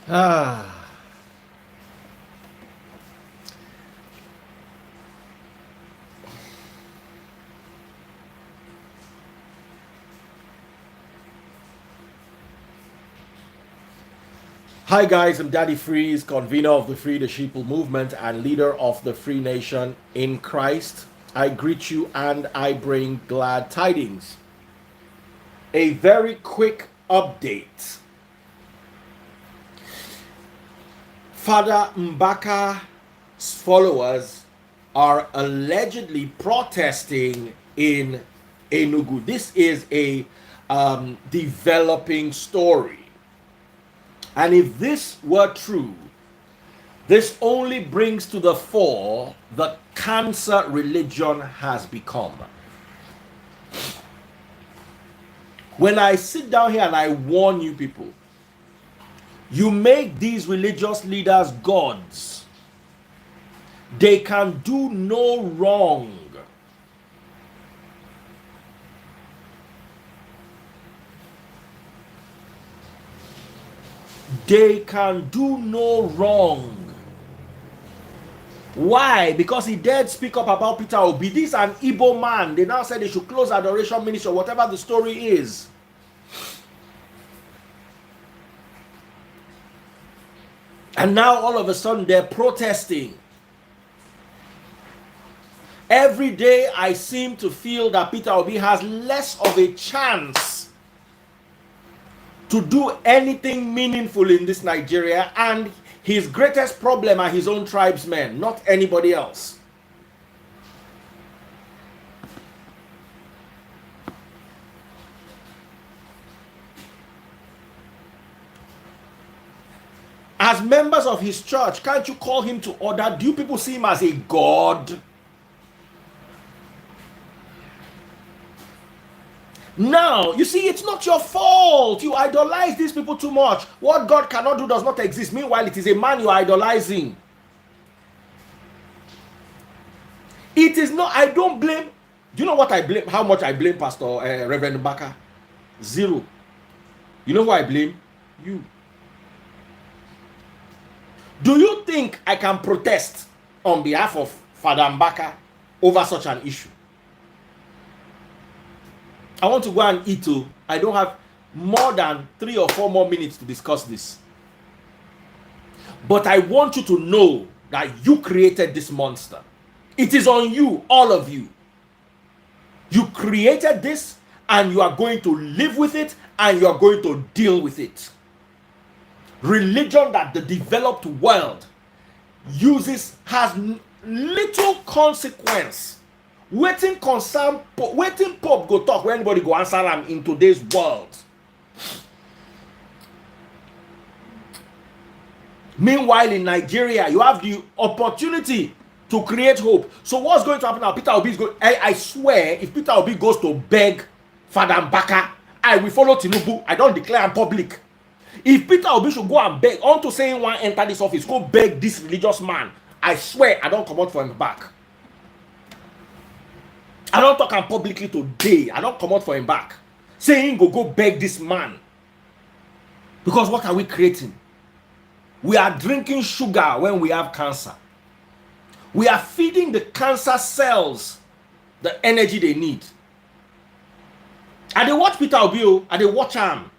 Ah. Hi guys, I'm Daddy Freeze, convener of the Free the Sheeple movement and leader of the Free Nation in Christ. I greet you and I bring glad tidings. A very quick update. Father Mbaka's followers are allegedly protesting in Enugu. This is a developing story. And if this were true, this only brings to the fore the cancer religion has become. When I sit down here and I warn you people, you make these religious leaders gods. They can do no wrong. They can do no wrong. Why? Because he dared speak up about Peter Obi. This is an Igbo man. They now said they should close adoration ministry or whatever the story is. And now all of a sudden they're protesting. Every day I seem to feel that Peter Obi has less of a chance to do anything meaningful in this Nigeria, and his greatest problem are his own tribesmen, not anybody else. As members of his church, can't you call him to order? Do you people see him as a god? Now, you see, it's not your fault. You idolize these people too much. What God cannot do does not exist. Meanwhile, it is a man you are idolizing. It is not, I don't blame. Do you know what I blame? How much I blame Pastor Reverend Mbaka? Zero. You know who I blame? You. Do you think I can protest on behalf of Father Mbaka over such an issue? I want to go and eat. I don't have more than 3 or 4 more minutes to discuss this. But I want you to know that you created this monster. It is on you, all of you. You created this and you are going to live with it and you are going to deal with it. Religion that the developed world uses has little consequence. Waiting Pope go talk when anybody go answer him in today's world. Meanwhile, in Nigeria, you have the opportunity to create hope. So what's going to happen now? Peter Obi is going. I swear, if Peter Obi goes to beg Father Mbaka, I will follow Tinubu. I don't declare in public. If Peter Obi should go and beg, on to saying one enter this office, go beg this religious man, I swear I don't come out for him back. I don't talk him publicly today. I don't come out for him back. Saying go beg this man. Because what are we creating? We are drinking sugar when we have cancer. We are feeding the cancer cells the energy they need. And they watch Peter Obi, and they watch him.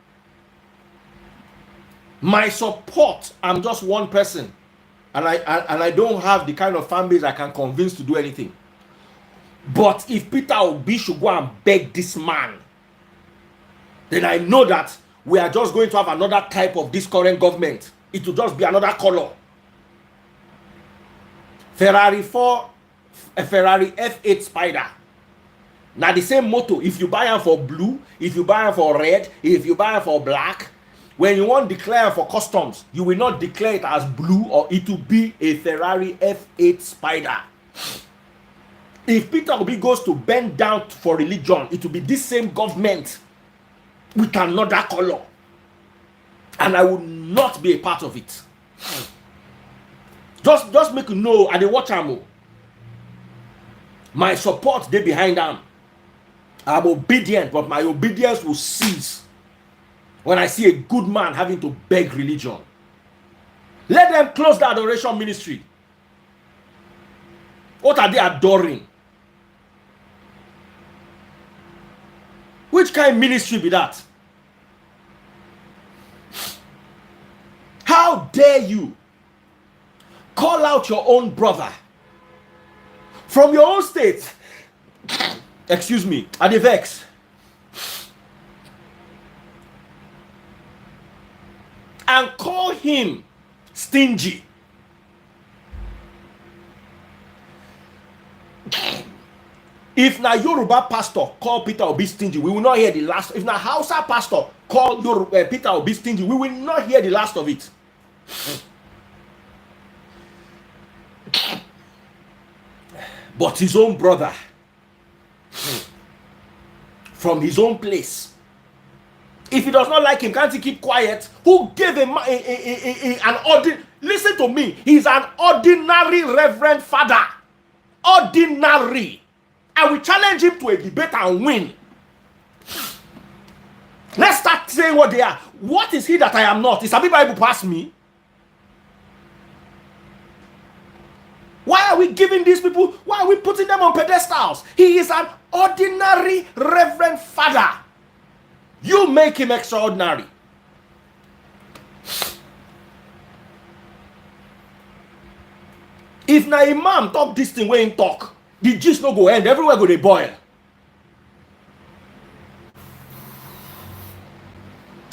My support, I'm just one person. And I don't have the kind of fan base I can convince to do anything. But if Peter Obi should go and beg this man, then I know that we are just going to have another type of this current government. It will just be another color. Ferrari F8 Spider. Now the same motto. If you buy them for blue, if you buy them for red, if you buy them for black, when you want to declare for customs, you will not declare it as blue, or it will be a Ferrari F8 Spider. If Peter Obi goes to bend down for religion, it will be this same government with another color. And I will not be a part of it. Just make you know, and they watch am. My support they behind them. I'm obedient, but my obedience will cease when I see a good man having to beg religion. Let them close the adoration ministry. What are they adoring? Which kind of ministry be that? How dare you call out your own brother from your own state? Excuse me, at the vex. And call him stingy. If na Yoruba pastor call Peter Obi stingy, we will not hear the last. If na Hausa pastor call Peter Obi stingy, we will not hear the last of it. But his own brother, from his own place, if he does not like him, can't he keep quiet? Who gave him an ordinary? Listen to me. He's an ordinary reverend father. Ordinary. I will challenge him to a debate and win. Let's start saying what they are. What is he that I am not? Is a Bible past me? Why are we giving these people? Why are we putting them on pedestals? He is an ordinary reverend father. You make him extraordinary. If na imam talk this thing wey him talk, the gist no go end. Everywhere go dey boil.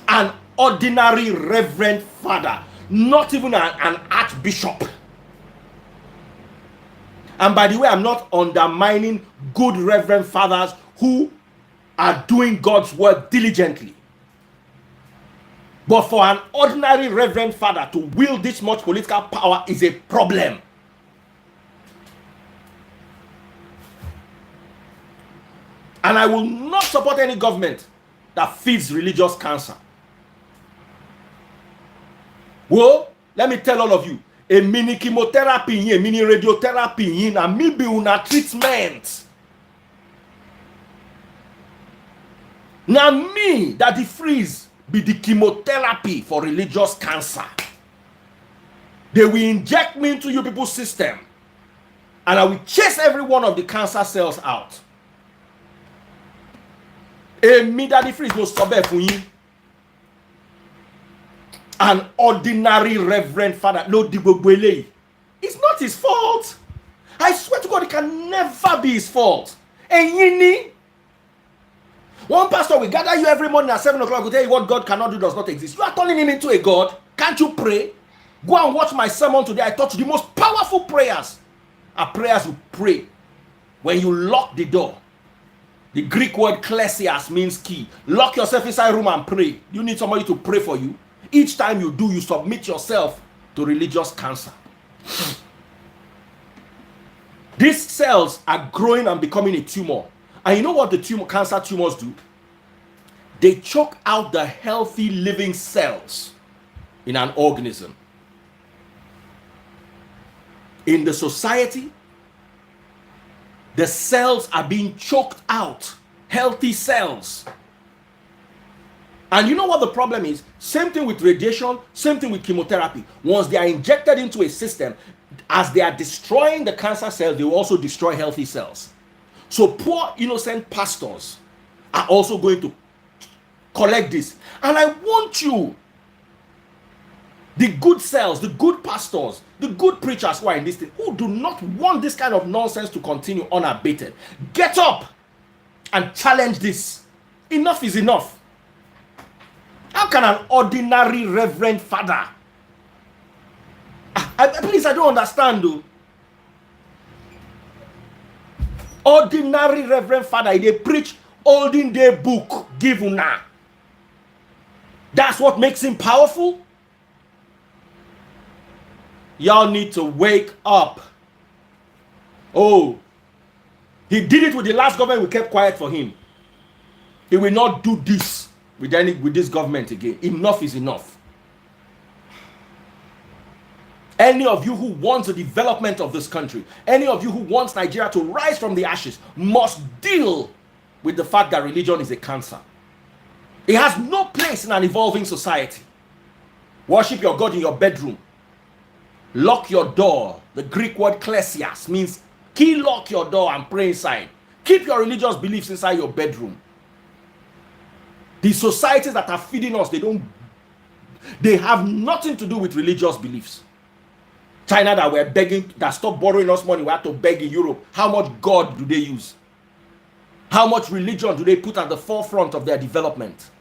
An ordinary reverend father, not even an archbishop. And by the way, I'm not undermining good reverend fathers who are doing God's work diligently. But for an ordinary reverend father to wield this much political power is a problem. And I will not support any government that feeds religious cancer. Well, let me tell all of you, a mini chemotherapy, a mini radiotherapy, and maybe una treatment. Now me that the freeze be the chemotherapy for religious cancer. They will inject me into you people's system, and I will chase every one of the cancer cells out. Me that the freeze no stop for you. An ordinary reverend father, no dibogbele. It's not his fault. I swear to God, it can never be his fault. And yini, one pastor will gather you every morning at 7 o'clock to tell you what God cannot do does not exist. You are turning him into a God. Can't you pray? Go and watch my sermon today. I taught you the most powerful prayers are prayers you pray when you lock the door. The Greek word klesias means key. Lock yourself inside a room and pray. You need somebody to pray for you. Each time you do, you submit yourself to religious cancer. These cells are growing and becoming a tumor. And you know what the cancer tumors do? They choke out the healthy living cells in an organism. In the society, the cells are being choked out. Healthy cells. And you know what the problem is? Same thing with radiation, same thing with chemotherapy. Once they are injected into a system, as they are destroying the cancer cells, they will also destroy healthy cells. So poor innocent pastors are also going to collect this. And I want you, the good cells, the good pastors, the good preachers who are in this thing, who do not want this kind of nonsense to continue unabated, get up and challenge this. Enough is enough. How can an ordinary reverend father? Please, I don't understand though. Ordinary reverend father, they preach olden day book, give una. That's what makes him powerful. Y'all need to wake up. Oh, he did it with the last government. We kept quiet for him. He will not do this with this government again. Enough is enough. Any of you who wants the development of this country, any of you who wants Nigeria to rise from the ashes, must deal with the fact that religion is a cancer. It has no place in an evolving society. Worship your God in your bedroom. Lock your door. The Greek word klesias means key lock your door and pray inside. Keep your religious beliefs inside your bedroom. The societies that are feeding us, they have nothing to do with religious beliefs. China that were begging, that stopped borrowing us money, we had to beg in Europe. How much God do they use? How much religion do they put at the forefront of their development?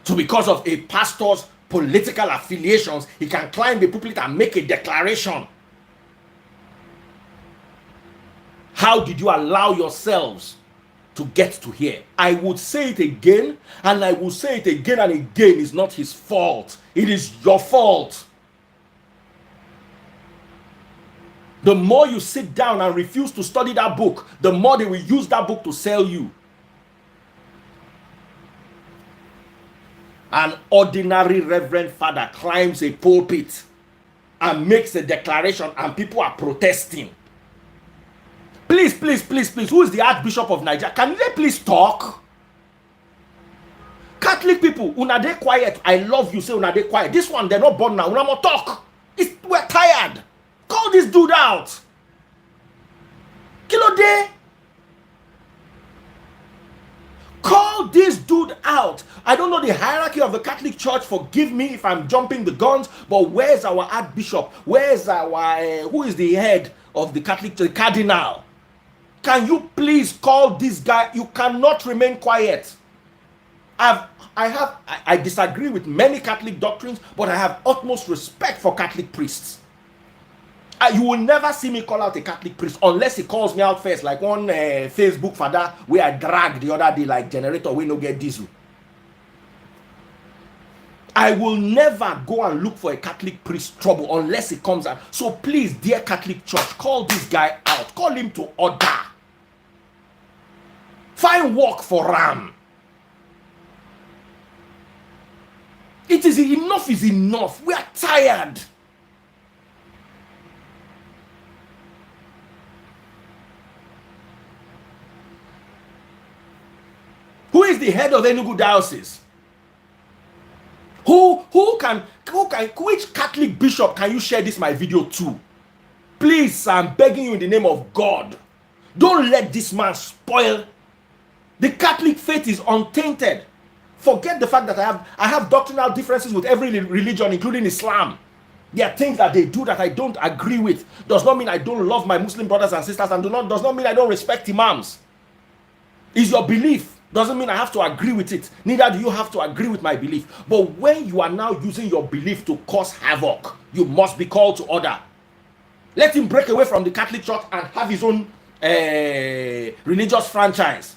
So because of a pastor's political affiliations, he can climb the pulpit and make a declaration. How did you allow yourselves to get to here? I would say it again, and I will say it again and again. It's not his fault. It is your fault. The more you sit down and refuse to study that book, the more they will use that book to sell you. An ordinary reverend father climbs a pulpit and makes a declaration, and people are protesting. Please, please, please, please, who is the Archbishop of Nigeria? Can they please talk? Catholic people, una dey quiet. I love you, say una dey quiet. This one, they're not born now. Una more talk. We're tired. Call this dude out. Kilo day. Call this dude out. I don't know the hierarchy of the Catholic Church. Forgive me if I'm jumping the guns, but where's our Archbishop? Where's our, who is the head of the Catholic Church? The Cardinal. Can you please call this guy? You cannot remain quiet. I disagree with many Catholic doctrines, but I have utmost respect for Catholic priests. You will never see me call out a Catholic priest unless he calls me out first, like one Facebook father where I dragged the other day like generator we no get diesel. I will never go and look for a Catholic priest trouble unless he comes out. So please, dear Catholic Church, call this guy out. Call him to order. Find work for Ram. It is enough is enough. We are tired. Who is the head of Enugu diocese? Which Catholic bishop can you share this my video to? Please, I'm begging you in the name of God. Don't let this man spoil. The Catholic faith is untainted. Forget the fact that I have doctrinal differences with every religion, including Islam. There are things that they do that I don't agree with. Does not mean I don't love my Muslim brothers and sisters, and does not mean I don't respect imams. It's your belief. Doesn't mean I have to agree with it. Neither do you have to agree with my belief. But when you are now using your belief to cause havoc, you must be called to order. Let him break away from the Catholic Church and have his own religious franchise.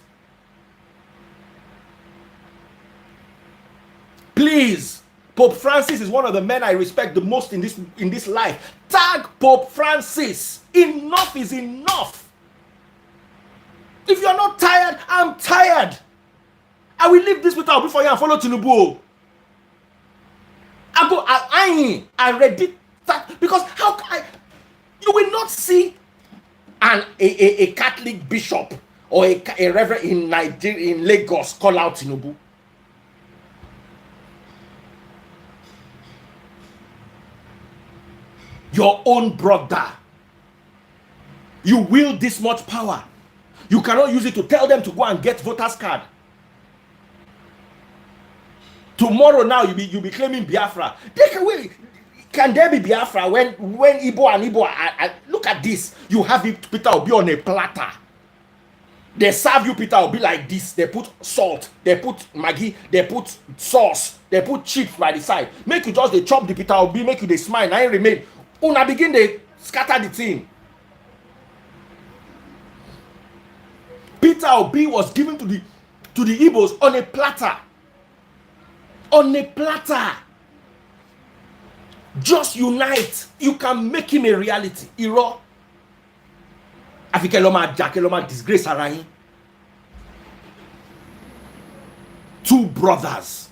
Please, Pope Francis is one of the men I respect the most in this life. Tag Pope Francis. Enough is enough. If you're not tired, I'm tired. I will leave this without before you and follow Tinubu. I ready that because you will not see a Catholic bishop or a reverend in Nigeria, in Lagos, call out Tinubu. Your own brother. You wield this much power. You cannot use it to tell them to go and get voters card. Tomorrow now you be claiming Biafra. Can there be Biafra when Igbo and Igbo are look at this. You have it, Peter Obi on a platter. They serve you Peter Obi like this. They put salt, they put Maggi, they put sauce, they put chips by the side. Make you just they chop the Peter Obi, make you they smile, and remain. Una begin they scatter the thing. Peter Obi was given to the Igbos on a platter. On a platter. Just unite. You can make him a reality. Iro. Afikeloma Jakeloma disgrace Arahin. Two brothers.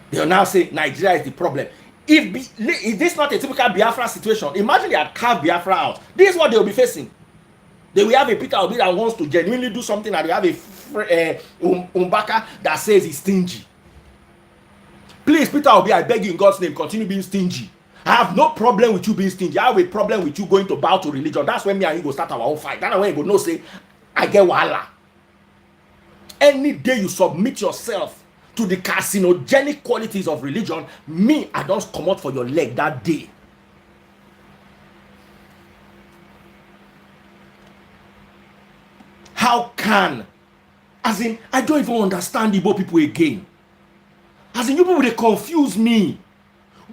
They are now saying Nigeria is the problem. If this is not a typical Biafra situation, imagine they had carved Biafra out. This is what they will be facing. They will have a Peter Obi that wants to genuinely do something, and they have a Mbaka that says he's stingy. Please, Peter Obi, I beg you in God's name, continue being stingy. I have no problem with you being stingy. I have a problem with you going to bow to religion. That's when me and you go start our own fight. That's when you go no say, I get wahala. Any day you submit yourself to the carcinogenic qualities of religion, me, I don't come out for your leg that day. How can? As in, I don't even understand Igbo people again. As in, you people, they confuse me.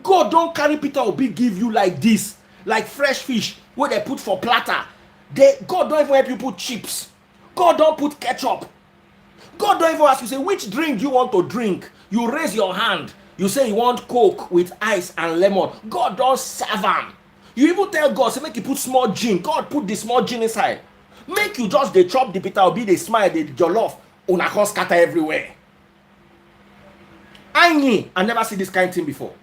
God don't carry Peter Obi give you like this, like fresh fish, where they put for platter. God don't even help you put chips. God don't put ketchup. God don't even ask you, say, which drink you want to drink? You raise your hand. You say you want Coke with ice and lemon. God don't serve them. You even tell God, say, make you put small gin. God put the small gin inside. Make you just, they chop the Peter Obi, they smile, they jollof. Una can scatter everywhere. I never see this kind of thing before.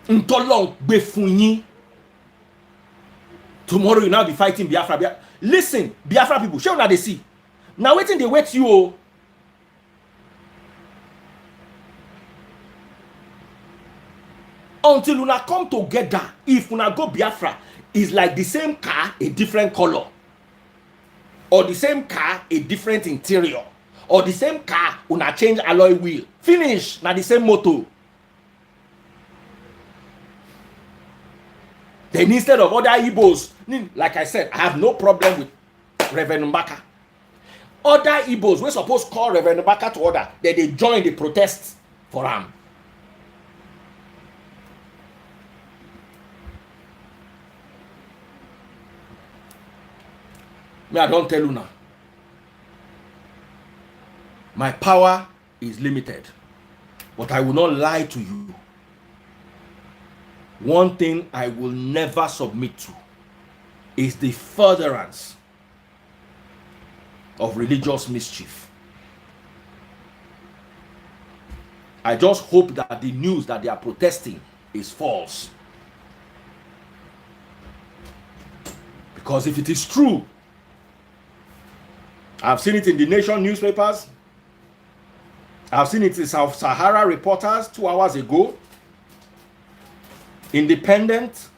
Ntolong befunyi. Tomorrow you now be fighting Biafra. Listen, Biafra people, show now they see. Now waiting they wait you. Until una come together, if una go Biafra, is like the same car, a different color. Or the same car, a different interior. Or the same car, una change alloy wheel. Finish, na the same motor. Then instead of other Igbos, like I said, I have no problem with Reverend Mbaka. Other Igbos, we're supposed to call Reverend Mbaka to order, that they join the protests for him. Me, I don't tell you now. My power is limited, but I will not lie to you. One thing I will never submit to is the furtherance of religious mischief. I just hope that the news that they are protesting is false. Because if it is true, I've seen it in the Nation newspapers. I've seen it in South Sahara Reporters 2 hours ago. Independent.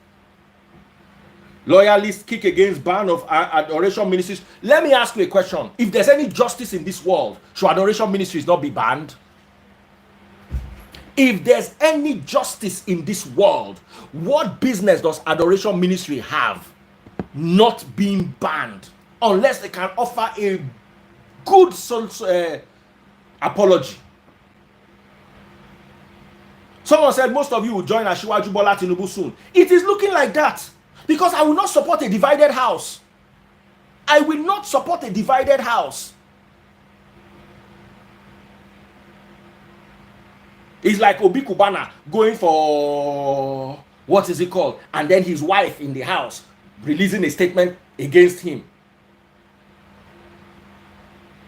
Loyalists kick against ban of adoration ministries. Let me ask you a question. If there's any justice in this world, should adoration ministries not be banned? If there's any justice in this world, what business does adoration ministry have not being banned? Unless they can offer a good apology. Someone said most of you will join Asiwaju Bola Tinubu soon. It is looking like that. Because I will not support a divided house. I will not support a divided house. It's like Obi Kubana going for, what is it called? And then his wife in the house releasing a statement against him.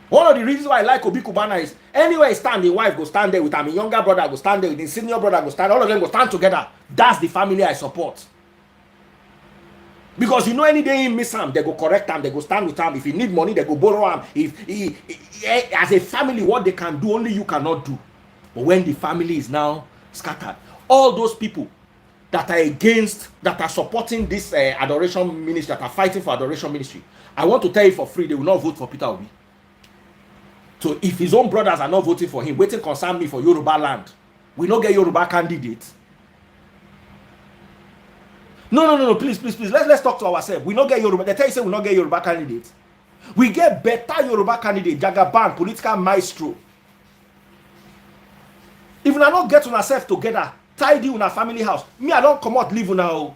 One of the reasons why I like Obi Kubana is anywhere he stand, the wife go stand there with him, younger brother go stand there with his senior brother go stand, all of them go stand together. That's the family I support. Because you know any day he miss him, they go correct him, they go stand with him. If he need money, they go borrow him. If he as a family, what they can do, only you cannot do. But when the family is now scattered, all those people that are against, that are supporting this adoration ministry, that are fighting for adoration ministry, I want to tell you for free, they will not vote for Peter Obi. So if his own brothers are not voting for him, waiting concern me for Yoruba land. We don't get Yoruba candidates. No, please. Let's talk to ourselves. We don't get Yoruba. They tell you say we don't get Yoruba candidates. We get better Yoruba candidate, Jagaban, political maestro. If we not get on ourselves together, tidy in our family house. Me, I don't come out live now.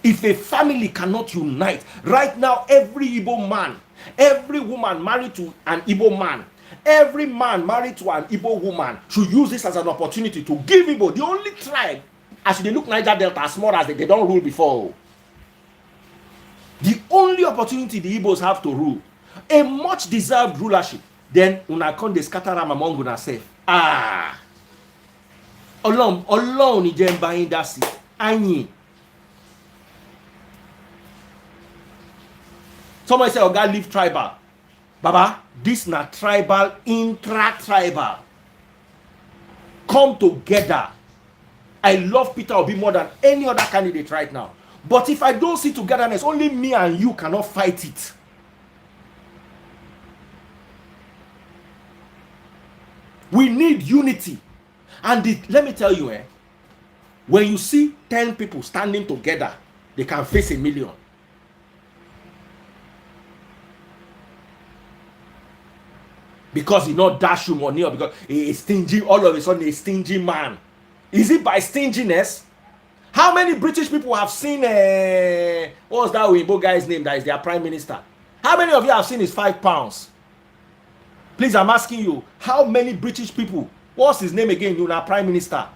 If a family cannot unite, right now, every Igbo man, every woman married to an Igbo man, every man married to an Igbo woman should use this as an opportunity to give Igbo, the only tribe, as they look Niger Delta, as small as they don't rule before. The only opportunity the Igbos have to rule, a much deserved rulership, then una con de scatter am among una self. Ọlọ́run ni jẹ́ ń bá yín dá sí. Ayin. Somebody say, Oga, leave tribal. Baba, this na tribal, intra-tribal. Come together. I love Peter Obi more than any other candidate right now. But if I don't see togetherness, only me and you cannot fight it. We need unity. And let me tell you, when you see 10 people standing together, they can face 1 million. Because he not dash you money, or because he is stingy, all of a sudden a stingy man. Is it by stinginess? How many British people have seen what was that Wimbo guy's name that is their prime minister? How many of you have seen his £5? Please, I'm asking you, how many British people, what's his name again, you know, prime minister?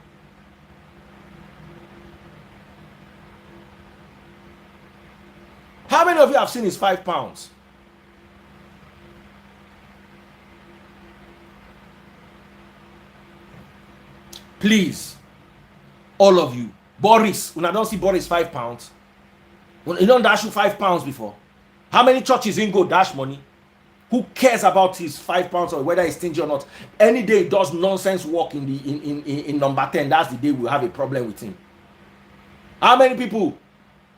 How many of you have seen his £5? Please, all of you. Boris, when I don't see Boris £5, when you don't dash you £5 before. How many churches in go dash money? Who cares about his £5 or whether he's stingy or not? Any day he does nonsense work in number 10, that's the day we'll have a problem with him. How many people?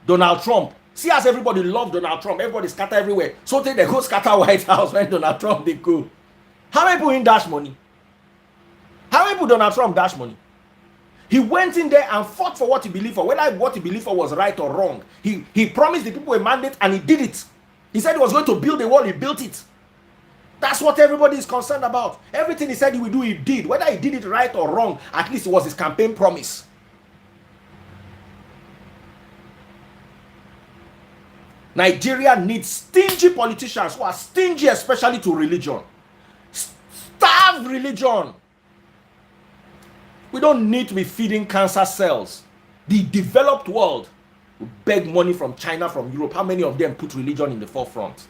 Donald Trump. See, as everybody love Donald Trump, everybody scatter everywhere. So they go scatter White House when Donald Trump they go. How many people in dash money? How many people Donald Trump dash money? He went in there and fought for what he believed for, whether what he believed for was right or wrong. He promised the people a mandate and he did it. He said he was going to build a wall, he built it. That's what everybody is concerned about. Everything he said he would do, he did. Whether he did it right or wrong, at least it was his campaign promise. Nigeria needs stingy politicians who are stingy, especially to religion. Starve religion. We don't need to be feeding cancer cells. The developed world will beg money from China, from Europe. How many of them put religion in the forefront?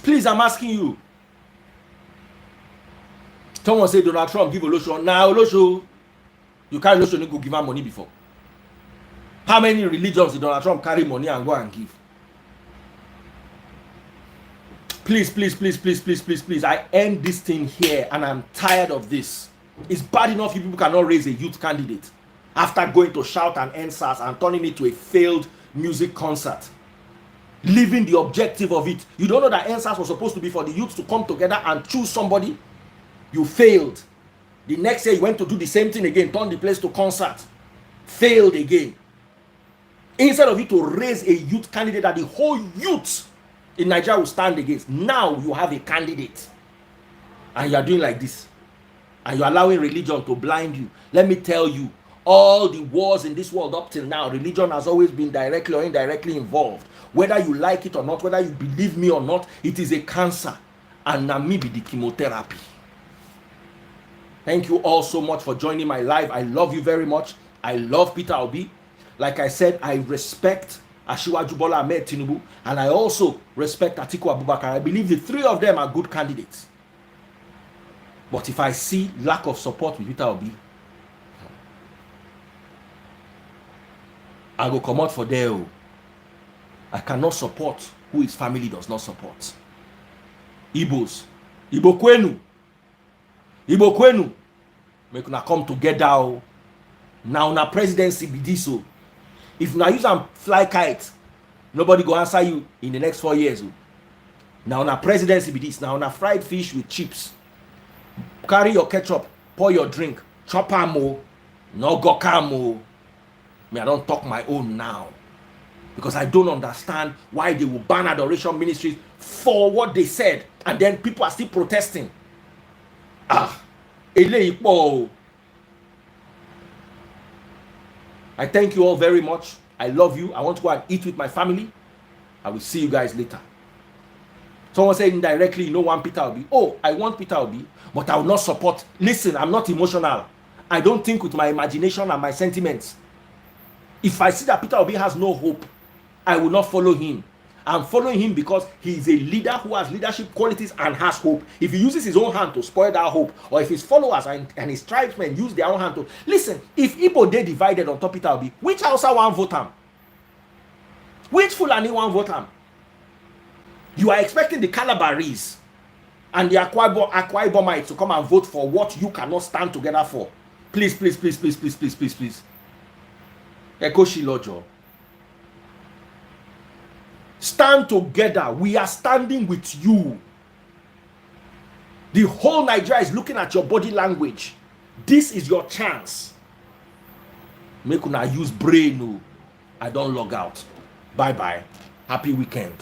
Please, I'm asking you. Someone say Donald Trump give Olosho. Now Olosho, you carry Olosho, you go give her money before. How many religions did Donald Trump carry money and go and give? Please, please, please, please, please, please, please. I end this thing here and I'm tired of this. It's bad enough if people cannot raise a youth candidate after going to shout and NSAS and turning it to a failed music concert. Leaving the objective of it. You don't know that NSAS was supposed to be for the youth to come together and choose somebody. You failed. The next year you went to do the same thing again, turn the place to concert. Failed again. Instead of it to raise a youth candidate that the whole youth in Nigeria will stand against. Now you have a candidate and you are doing like this and you're allowing religion to blind you. Let me tell you, all the wars in this world up till now, religion has always been directly or indirectly involved. Whether you like it or not, whether you believe me or not, it is a cancer, and now me be the chemotherapy. Thank you all so much for joining my live. I love you very much. I love Peter Obi. Like I said, I respect Asiwaju Bola Ahmed Tinubu, and I also respect Atiku Abubakar. I believe the three of them are good candidates. But if I see lack of support with Peter Obi, I go come out for there. I cannot support who his family does not support. Igbos, Igbo Kwenu, make una come together. Now na presidency be this. If na use am fly kite, nobody go answer you in the next 4 years. Now na presidency be this. Now na fried fish with chips. Carry your ketchup, pour your drink, chop am o, no go am o. Me, I don't talk my own now. Because I don't understand why they will ban adoration ministries for what they said. And then people are still protesting. I thank you all very much. I love you. I want to go and eat with my family. I will see you guys later. Someone said indirectly, you know, want Peter Obi. Oh, I want Peter Obi, but I will not support. Listen, I'm not emotional. I don't think with my imagination and my sentiments. If I see that Peter Obi has no hope, I will not follow him. I'm following him because he's a leader who has leadership qualities and has hope. If he uses his own hand to spoil that hope, or if his followers and his tribesmen use their own hand to listen, if Igbo they divided on top, it will be which Hausa one vote him? Which Fulani one vote him? You are expecting the Calabarese and the Akwa Ibomites to come and vote for what you cannot stand together for. Please, please, please, please, please, please, please, please. Eko Shilojo. Stand together. We are standing with you. The whole Nigeria is looking at your body language. This is your chance. Make una use brain. I don't log out. Bye-bye. Happy weekend.